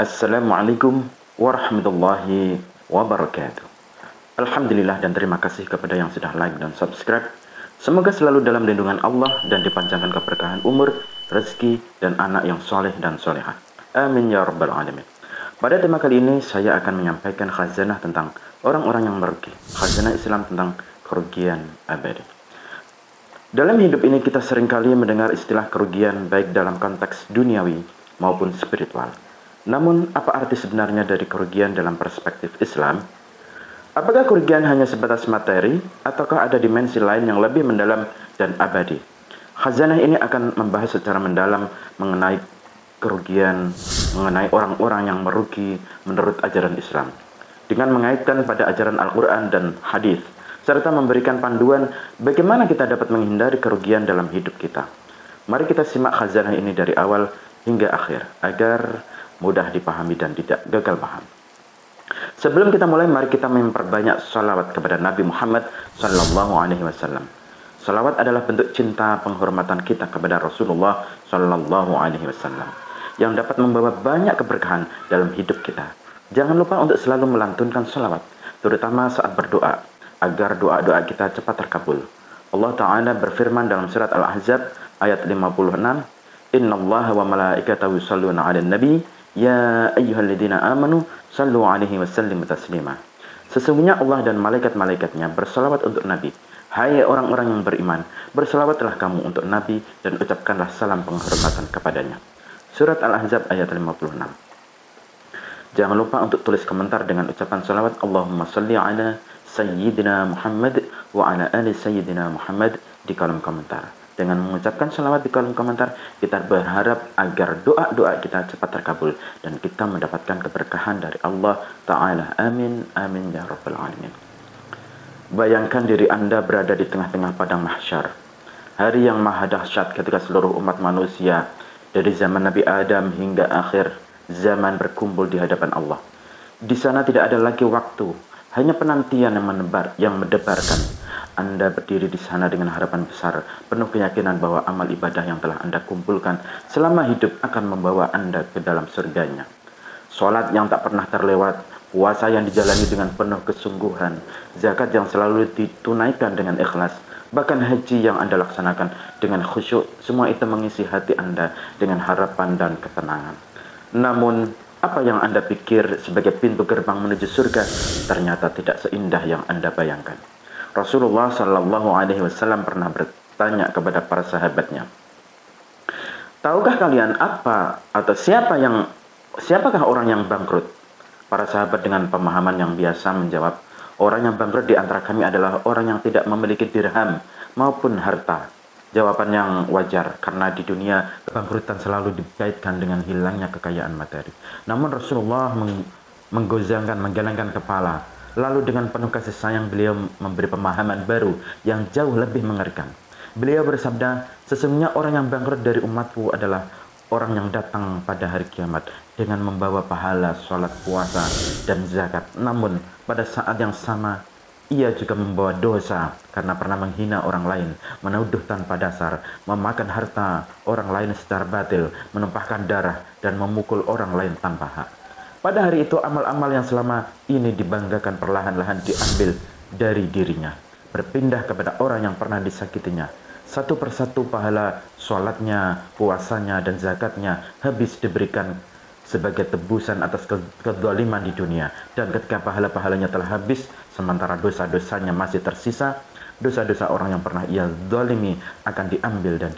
Assalamualaikum warahmatullahi wabarakatuh. Alhamdulillah dan terima kasih kepada yang sudah like dan subscribe. Semoga selalu dalam lindungan Allah dan dipanjangkan keberkahan umur, rezeki, dan anak yang soleh dan solehah. Amin ya rabbal alamin. Pada tema kali ini saya akan menyampaikan khazanah tentang orang-orang yang merugi. Khazanah Islam tentang kerugian abadi. Dalam hidup ini kita seringkali mendengar istilah kerugian baik dalam konteks duniawi maupun spiritual. Namun, apa arti sebenarnya dari kerugian dalam perspektif Islam? Apakah kerugian hanya sebatas materi, ataukah ada dimensi lain yang lebih mendalam dan abadi? Khazanah ini akan membahas secara mendalam mengenai kerugian, mengenai orang-orang yang merugi menurut ajaran Islam, dengan mengaitkan pada ajaran Al-Quran dan hadis, serta memberikan panduan bagaimana kita dapat menghindari kerugian dalam hidup kita. Mari kita simak khazanah ini dari awal hingga akhir, agar mudah dipahami dan tidak gagal paham. Sebelum kita mulai, mari kita memperbanyak salawat kepada Nabi Muhammad Sallallahu Alaihi Wasallam. Salawat adalah bentuk cinta penghormatan kita kepada Rasulullah Sallallahu Alaihi Wasallam yang dapat membawa banyak keberkahan dalam hidup kita. Jangan lupa untuk selalu melantunkan salawat, terutama saat berdoa, agar doa-doa kita cepat terkabul. Allah Ta'ala berfirman dalam surat Al-Ahzab ayat 56, Innallaha wa malaikatahu yusholluna 'alan nabi ya ayyuhalladzina amanu sallu 'alaihi wasallimu taslima. Sesungguhnya Allah dan malaikat-malaikatnya bersalawat untuk Nabi. Hai orang-orang yang beriman, bersalawatlah kamu untuk Nabi dan ucapkanlah salam penghormatan kepadanya. Surat Al-Ahzab ayat 56. Jangan lupa untuk tulis komentar dengan ucapan salawat Allahumma salli ala Sayyidina Muhammad wa ala ali Sayyidina Muhammad di kolom komentar. Dengan mengucapkan salawat di kolom komentar, kita berharap agar doa-doa kita cepat terkabul dan kita mendapatkan keberkahan dari Allah Ta'ala. Amin, amin ya rabbal alamin. Bayangkan diri Anda berada di tengah-tengah padang mahsyar, hari yang maha dahsyat ketika seluruh umat manusia dari zaman Nabi Adam hingga akhir zaman berkumpul di hadapan Allah. Di sana tidak ada lagi waktu, hanya penantian yang mendebarkan. Anda berdiri di sana dengan harapan besar, penuh keyakinan bahwa amal ibadah yang telah Anda kumpulkan selama hidup akan membawa Anda ke dalam surganya. Salat yang tak pernah terlewat, puasa yang dijalani dengan penuh kesungguhan, zakat yang selalu ditunaikan dengan ikhlas, bahkan haji yang Anda laksanakan dengan khusyuk, semua itu mengisi hati Anda dengan harapan dan ketenangan. Namun, apa yang Anda pikir sebagai pintu gerbang menuju surga ternyata tidak seindah yang Anda bayangkan. Rasulullah Sallallahu Alaihi Wasallam pernah bertanya kepada para sahabatnya, tahukah kalian apa atau siapakah orang yang bangkrut? Para sahabat dengan pemahaman yang biasa menjawab, orang yang bangkrut di antara kami adalah orang yang tidak memiliki dirham maupun harta. Jawaban yang wajar, karena di dunia kebangkrutan selalu dikaitkan dengan hilangnya kekayaan materi. Namun Rasulullah menggelengkan kepala. Lalu dengan penuh kasih sayang beliau memberi pemahaman baru yang jauh lebih mengerikan. Beliau bersabda, sesungguhnya orang yang bangkrut dari umatku adalah orang yang datang pada hari kiamat dengan membawa pahala sholat, puasa, dan zakat. Namun pada saat yang sama ia juga membawa dosa karena pernah menghina orang lain, menuduh tanpa dasar, memakan harta orang lain secara batil, menumpahkan darah, dan memukul orang lain tanpa hak. Pada hari itu amal-amal yang selama ini dibanggakan perlahan-lahan diambil dari dirinya, berpindah kepada orang yang pernah disakitinya. Satu persatu pahala sholatnya, puasanya, dan zakatnya habis diberikan sebagai tebusan atas kezaliman di dunia. Dan ketika pahala-pahalanya telah habis, sementara dosa-dosanya masih tersisa, dosa-dosa orang yang pernah ia zalimi akan diambil dan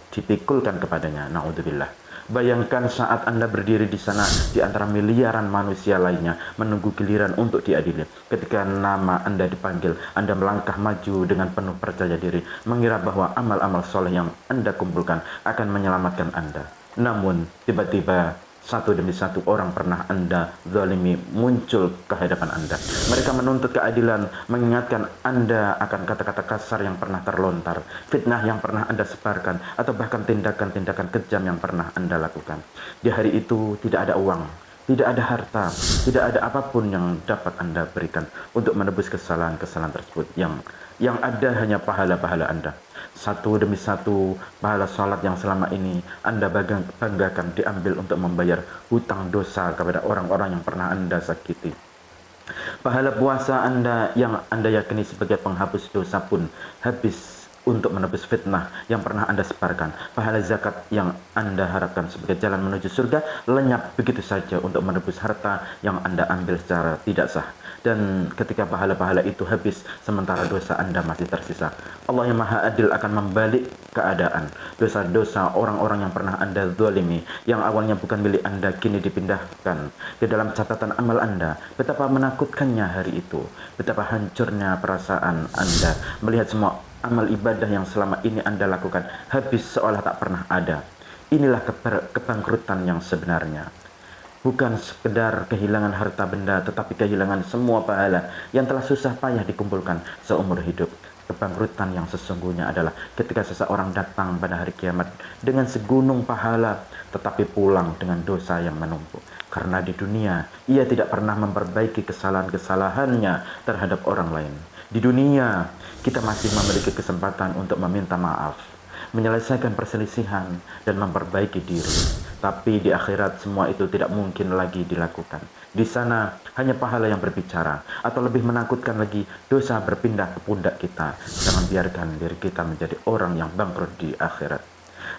dipikulkan kepadanya. Na'udzubillah. Bayangkan saat Anda berdiri di sana di antara miliaran manusia lainnya menunggu giliran untuk diadili. Ketika nama Anda dipanggil, Anda melangkah maju dengan penuh percaya diri, mengira bahwa amal-amal soleh yang Anda kumpulkan akan menyelamatkan Anda. Namun, tiba-tiba satu demi satu orang pernah Anda zalimi muncul ke hadapan Anda. Mereka menuntut keadilan, mengingatkan Anda akan kata-kata kasar yang pernah terlontar, fitnah yang pernah Anda sebarkan, atau bahkan tindakan-tindakan kejam yang pernah Anda lakukan. Di hari itu tidak ada uang, Tidak ada harta, tidak ada apapun yang dapat Anda berikan untuk menebus kesalahan-kesalahan tersebut. Yang ada hanya pahala-pahala Anda. Satu demi satu pahala sholat yang selama ini Anda banggakan diambil untuk membayar hutang dosa kepada orang-orang yang pernah Anda sakiti. Pahala puasa Anda yang Anda yakini sebagai penghapus dosa pun habis untuk menebus fitnah yang pernah Anda sebarkan. Pahala zakat yang Anda harapkan sebagai jalan menuju surga lenyap begitu saja untuk menebus harta yang Anda ambil secara tidak sah. Dan ketika pahala-pahala itu habis, sementara dosa Anda masih tersisa, Allah yang Maha Adil akan membalik keadaan. Dosa-dosa orang-orang yang pernah Anda zalimi, yang awalnya bukan milik Anda, kini dipindahkan ke dalam catatan amal Anda. Betapa menakutkannya hari itu, betapa hancurnya perasaan Anda melihat semua amal ibadah yang selama ini Anda lakukan habis seolah tak pernah ada. Inilah kebangkrutan yang sebenarnya. Bukan sekedar kehilangan harta benda, tetapi kehilangan semua pahala yang telah susah payah dikumpulkan seumur hidup. Kebangkrutan yang sesungguhnya adalah ketika seseorang datang pada hari kiamat dengan segunung pahala, tetapi pulang dengan dosa yang menumpuk. Karena di dunia, ia tidak pernah memperbaiki kesalahan-kesalahannya terhadap orang lain. Di dunia, kita masih memiliki kesempatan untuk meminta maaf, menyelesaikan perselisihan, dan memperbaiki diri. Tapi di akhirat semua itu tidak mungkin lagi dilakukan. Di sana hanya pahala yang berbicara, atau lebih menakutkan lagi, dosa berpindah ke pundak kita. Jangan biarkan diri kita menjadi orang yang bangkrut di akhirat.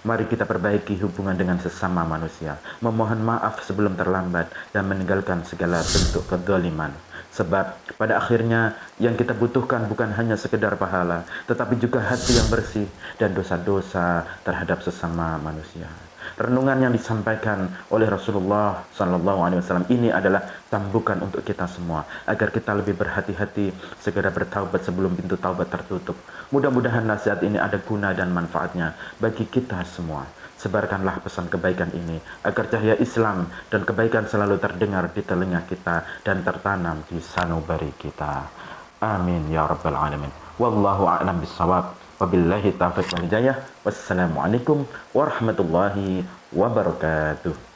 Mari kita perbaiki hubungan dengan sesama manusia, memohon maaf sebelum terlambat, dan meninggalkan segala bentuk kezaliman. Sebab pada akhirnya yang kita butuhkan bukan hanya sekedar pahala, tetapi juga hati yang bersih dan dosa-dosa terhadap sesama manusia. Renungan yang disampaikan oleh Rasulullah SAW ini adalah tambukan untuk kita semua, agar kita lebih berhati-hati, segera bertaubat sebelum pintu taubat tertutup. Mudah-mudahan nasihat ini ada guna dan manfaatnya bagi kita semua. Sebarkanlah pesan kebaikan ini, agar cahaya Islam dan kebaikan selalu terdengar di telinga kita dan tertanam di sanubari kita. Amin ya rabbal alamin. Wallahu a'lam bissawab. Wabillahi taufiq wal hidayah. Wassalamualaikum warahmatullahi wabarakatuh.